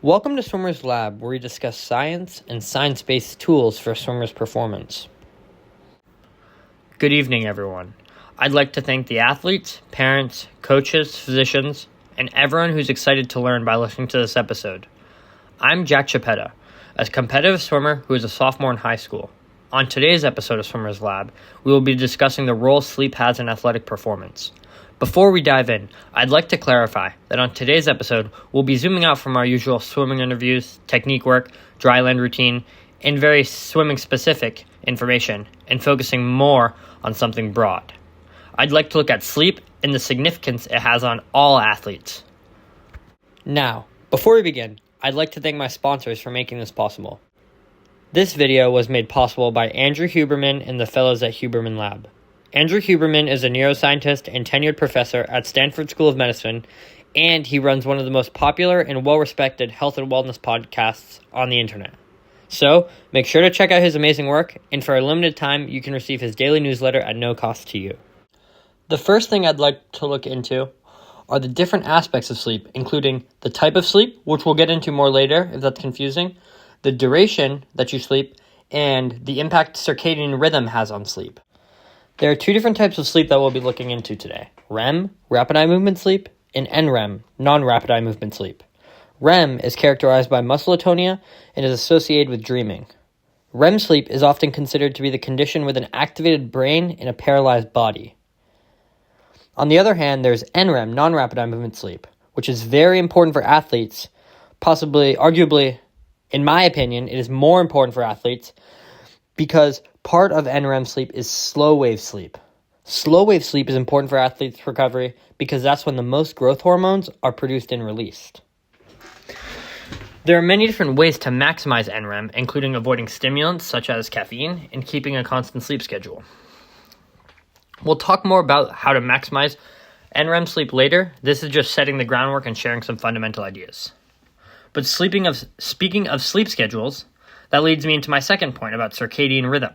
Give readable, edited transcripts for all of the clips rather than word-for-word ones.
Welcome to Swimmer's Lab, where we discuss science and science-based tools for swimmers' performance. Good evening, everyone. I'd like to thank the athletes, parents, coaches, physicians, and everyone who's excited to learn by listening to this episode. I'm Jack Chiappetta, a competitive swimmer who is a sophomore in high school. On today's episode of Swimmer's Lab, we will be discussing the role sleep has in athletic performance. Before we dive in, I'd like to clarify that on today's episode, we'll be zooming out from our usual swimming interviews, technique work, dry land routine, and very swimming-specific information, and focusing more on something broad. I'd like to look at sleep and the significance it has on all athletes. Now, before we begin, I'd like to thank my sponsors for making this possible. This video was made possible by Andrew Huberman and the fellows at Huberman Lab. Andrew Huberman is a neuroscientist and tenured professor at Stanford School of Medicine, and he runs one of the most popular and well-respected health and wellness podcasts on the internet. So, make sure to check out his amazing work, and for a limited time, you can receive his daily newsletter at no cost to you. The first thing I'd like to look into are the different aspects of sleep, including the type of sleep, which we'll get into more later if that's confusing, the duration that you sleep, and the impact circadian rhythm has on sleep. There are two different types of sleep that we'll be looking into today: REM, rapid eye movement sleep, and NREM, non-rapid eye movement sleep. REM is characterized by muscle atonia and is associated with dreaming. REM sleep is often considered to be the condition with an activated brain and a paralyzed body. On the other hand, there's NREM, non-rapid eye movement sleep, which is very important for athletes, arguably, in my opinion, it is more important for athletes because part of NREM sleep is slow wave sleep. Slow wave sleep is important for athletes' recovery because that's when the most growth hormones are produced and released. There are many different ways to maximize NREM, including avoiding stimulants such as caffeine and keeping a constant sleep schedule. We'll talk more about how to maximize NREM sleep later. This is just setting the groundwork and sharing some fundamental ideas. But speaking of sleep schedules, that leads me into my second point about circadian rhythm.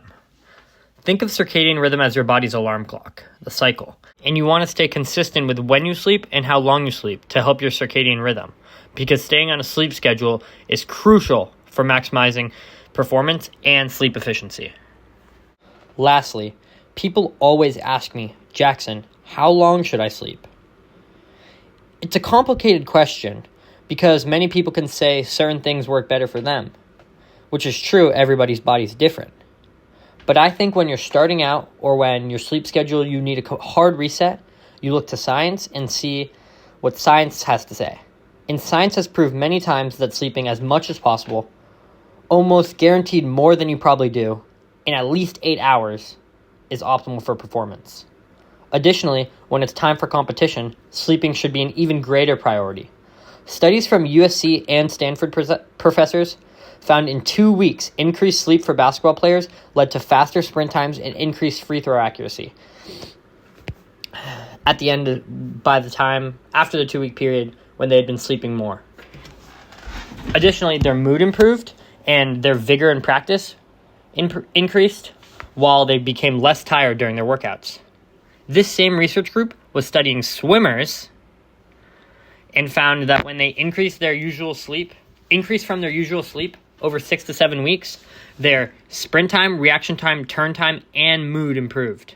Think of circadian rhythm as your body's alarm clock, the cycle, and you want to stay consistent with when you sleep and how long you sleep to help your circadian rhythm, because staying on a sleep schedule is crucial for maximizing performance and sleep efficiency. Lastly, people always ask me, Jackson, how long should I sleep? It's a complicated question because many people can say certain things work better for them, which is true, everybody's body's different. But I think when you're starting out or when your sleep schedule, you need a hard reset, you look to science and see what science has to say. And science has proved many times that sleeping as much as possible, almost guaranteed more than you probably do, in at least 8 hours, is optimal for performance. Additionally, when it's time for competition, sleeping should be an even greater priority. Studies from USC and Stanford professors found in 2 weeks, increased sleep for basketball players led to faster sprint times and increased free throw accuracy. After the 2 week period when they had been sleeping more. Additionally, their mood improved and their vigor in practice increased while they became less tired during their workouts. This same research group was studying swimmers and found that when they increased from their usual sleep over 6 to 7 weeks, their sprint time, reaction time, turn time, and mood improved.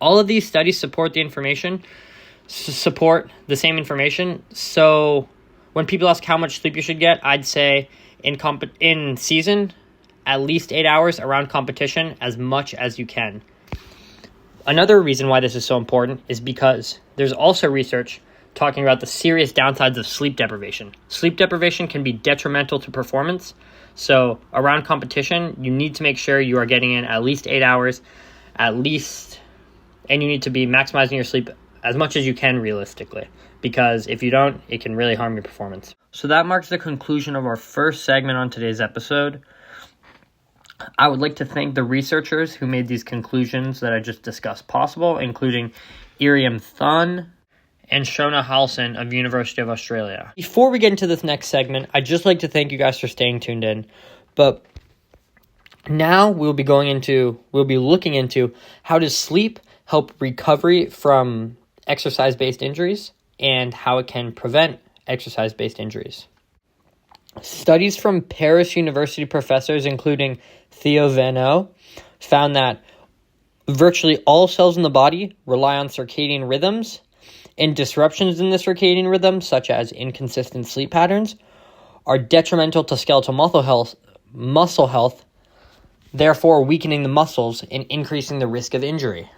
All of these studies support the same information. So when people ask how much sleep you should get, I'd say in season, at least 8 hours, around competition, as much as you can. Another reason why this is so important is because there's also research talking about the serious downsides of sleep deprivation. Sleep deprivation can be detrimental to performance. So around competition, you need to make sure you are getting in at least 8 hours, and you need to be maximizing your sleep as much as you can realistically, because if you don't, it can really harm your performance. So that marks the conclusion of our first segment on today's episode. I would like to thank the researchers who made these conclusions that I just discussed possible, including Iriam Thun and Shona Halson of University of Australia. Before we get into this next segment, I'd just like to thank you guys for staying tuned in. But now we'll be looking into how does sleep help recovery from exercise-based injuries and how it can prevent exercise-based injuries. Studies from Paris University professors, including Theo Vanneau, found that virtually all cells in the body rely on circadian rhythms, and disruptions in the circadian rhythm, such as inconsistent sleep patterns, are detrimental to skeletal muscle health, therefore weakening the muscles and increasing the risk of injury.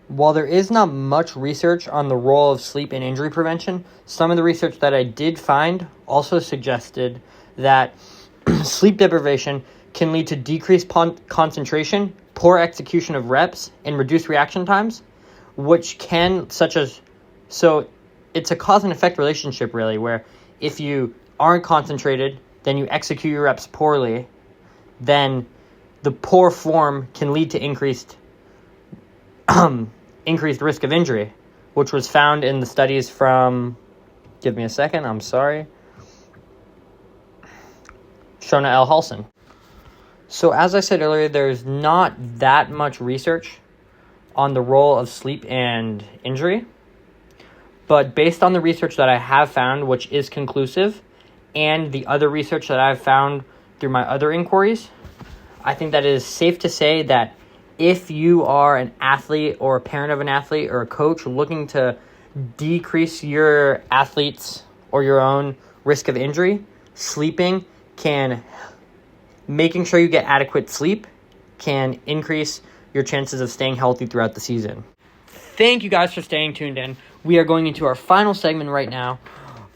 While there is not much research on the role of sleep in injury prevention, some of the research that I did find also suggested that sleep deprivation can lead to decreased concentration, poor execution of reps, and reduced reaction times, which can, so it's a cause and effect relationship really, where if you aren't concentrated, then you execute your reps poorly, then the poor form can lead to increased risk of injury, which was found in the studies from, give me a second, I'm sorry, Shona L. Halson. So as I said earlier, there's not that much research on the role of sleep and injury, but based on the research that I have found, which is conclusive, and the other research that I've found through my other inquiries, I think that it is safe to say that if you are an athlete or a parent of an athlete or a coach looking to decrease your athletes or your own risk of injury, making sure you get adequate sleep can increase your chances of staying healthy throughout the season. Thank you guys for staying tuned in. We are going into our final segment right now,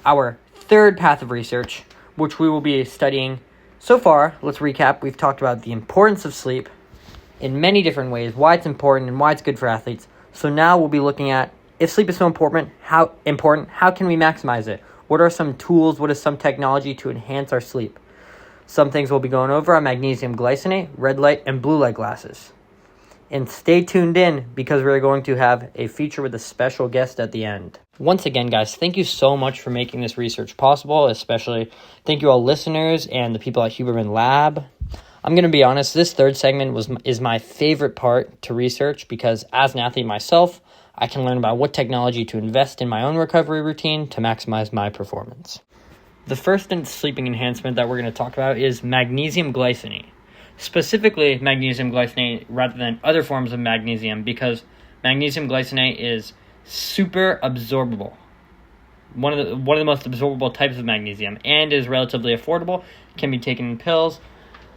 our third path of research, which we will be studying. So far, let's recap. We've talked about the importance of sleep in many different ways, why it's important and why it's good for athletes. So now we'll be looking at, if sleep is so important, how can we maximize it? What are some tools, what is some technology to enhance our sleep? Some things we'll be going over are magnesium glycinate, red light, and blue light glasses. And stay tuned in because we're going to have a feature with a special guest at the end. Once again, guys, thank you so much for making this research possible, especially thank you all listeners and the people at Huberman Lab. I'm going to be honest, this third segment is my favorite part to research because as an athlete myself, I can learn about what technology to invest in my own recovery routine to maximize my performance. The first sleeping enhancement that we're going to talk about is magnesium glycinate. Specifically magnesium glycinate rather than other forms of magnesium because magnesium glycinate is super absorbable. One of the most absorbable types of magnesium and is relatively affordable, can be taken in pills.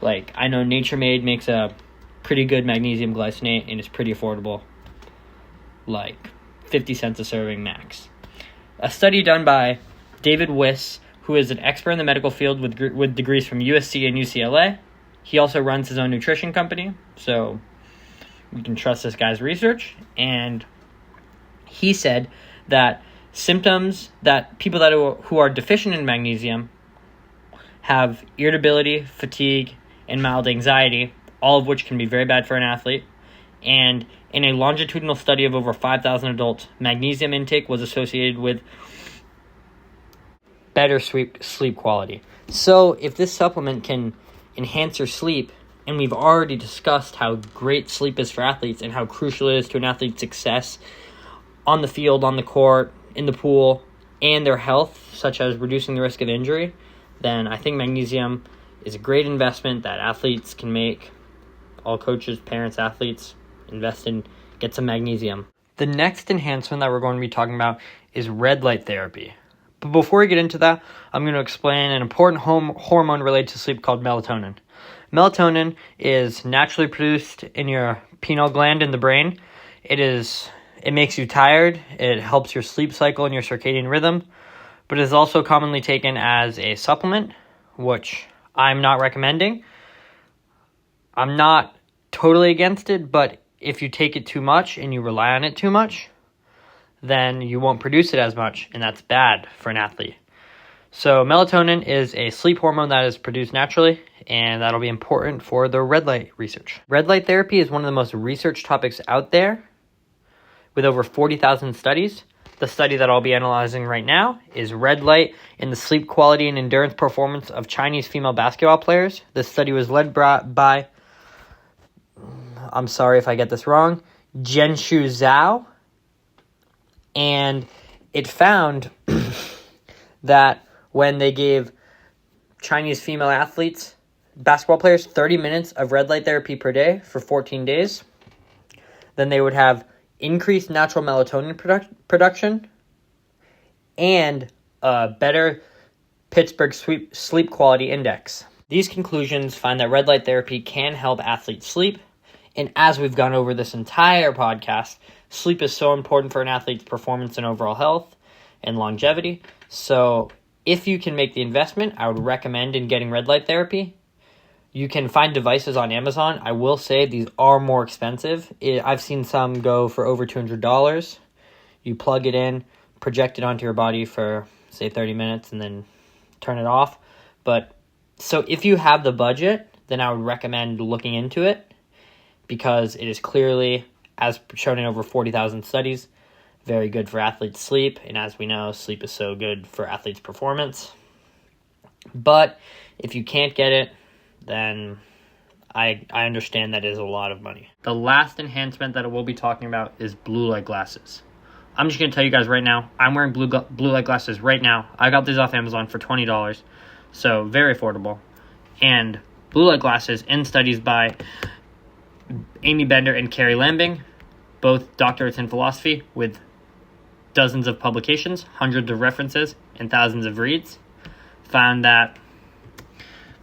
Like I know Nature Made makes a pretty good magnesium glycinate and it's pretty affordable. Like 50 cents a serving max. A study done by David Wiss, who is an expert in the medical field with degrees from USC and UCLA. He also runs his own nutrition company, so we can trust this guy's research. And he said that symptoms that people who are deficient in magnesium have irritability, fatigue, and mild anxiety, all of which can be very bad for an athlete. And in a longitudinal study of over 5,000 adults, magnesium intake was associated with better sleep quality. So if this supplement can enhance your sleep, and we've already discussed how great sleep is for athletes and how crucial it is to an athlete's success on the field, on the court, in the pool, and their health, such as reducing the risk of injury, then I think magnesium is a great investment that athletes can make. All coaches, parents, athletes, invest in, get some magnesium. The next enhancement that we're going to be talking about is red light therapy. But before we get into that, I'm going to explain an important hormone related to sleep called melatonin. Melatonin is naturally produced in your pineal gland in the brain. It makes you tired. It helps your sleep cycle and your circadian rhythm, but it is also commonly taken as a supplement, which I'm not recommending. I'm not totally against it, but if you take it too much and you rely on it too much, then you won't produce it as much, and that's bad for an athlete. So melatonin is a sleep hormone that is produced naturally, and that'll be important for the red light research. Red light therapy is one of the most researched topics out there, with over 40,000 studies. The study that I'll be analyzing right now is red light in the sleep quality and endurance performance of Chinese female basketball players. This study was led by, I'm sorry if I get this wrong, Zhenshu Zhao. And it found that when they gave Chinese female athletes, basketball players, 30 minutes of red light therapy per day for 14 days. Then they would have increased natural melatonin production and a better Pittsburgh sleep quality index. These conclusions find that red light therapy can help athletes sleep. And as we've gone over this entire podcast, sleep is so important for an athlete's performance and overall health and longevity. So if you can make the investment, I would recommend in getting red light therapy. You can find devices on Amazon. I will say these are more expensive. I've seen some go for over $200. You plug it in, project it onto your body for, say, 30 minutes, and then turn it off. But so if you have the budget, then I would recommend looking into it because it is clearly, as shown in over 40,000 studies, very good for athletes' sleep. And as we know, sleep is so good for athletes' performance. But if you can't get it, then I understand that is a lot of money. The last enhancement that I will be talking about is blue light glasses. I'm just going to tell you guys right now, I'm wearing blue light glasses right now. I got these off Amazon for $20, so very affordable. And blue light glasses in studies by Amy Bender and Carrie Lambing, both doctorates in philosophy with dozens of publications, hundreds of references, and thousands of reads, found that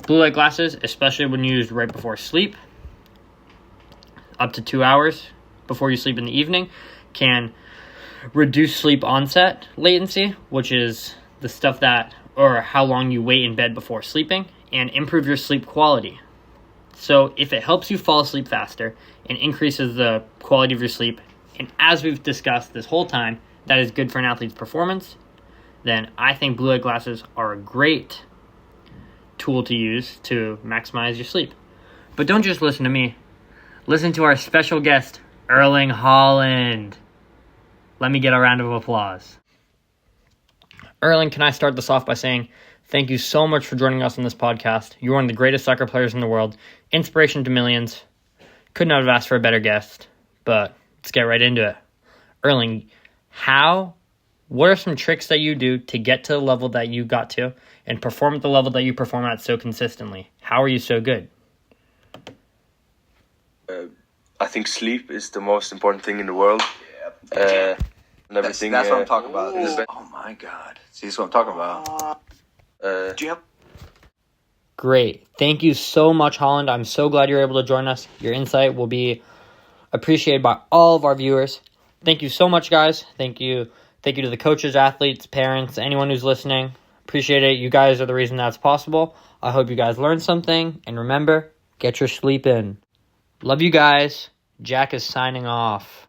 blue light glasses, especially when used right before sleep, up to 2 hours before you sleep in the evening, can reduce sleep onset latency, which is the stuff that, or how long you wait in bed before sleeping, and improve your sleep quality. So if it helps you fall asleep faster and increases the quality of your sleep, and as we've discussed this whole time, that is good for an athlete's performance, then I think blue light glasses are a great tool to use to maximize your sleep. But don't just listen to me. Listen to our special guest, Erling Haaland. Let me get a round of applause. Erling, can I start this off by saying thank you so much for joining us on this podcast. You're one of the greatest soccer players in the world, inspiration to millions. Could not have asked for a better guest, but let's get right into it. Erling, what are some tricks that you do to get to the level that you got to and perform at the level that you perform at so consistently? How are you so good? I think sleep is the most important thing in the world. Yeah. And everything. That's what I'm talking about. Oh my God. See, that's what I'm talking about. Do you have... Great. Thank you so much, Haaland. I'm so glad you're able to join us. Your insight will be appreciated by all of our viewers. Thank you so much, guys. Thank you. Thank you to the coaches, athletes, parents, anyone who's listening. Appreciate it. You guys are the reason that's possible. I hope you guys learned something. And remember, get your sleep in. Love you guys. Jack is signing off.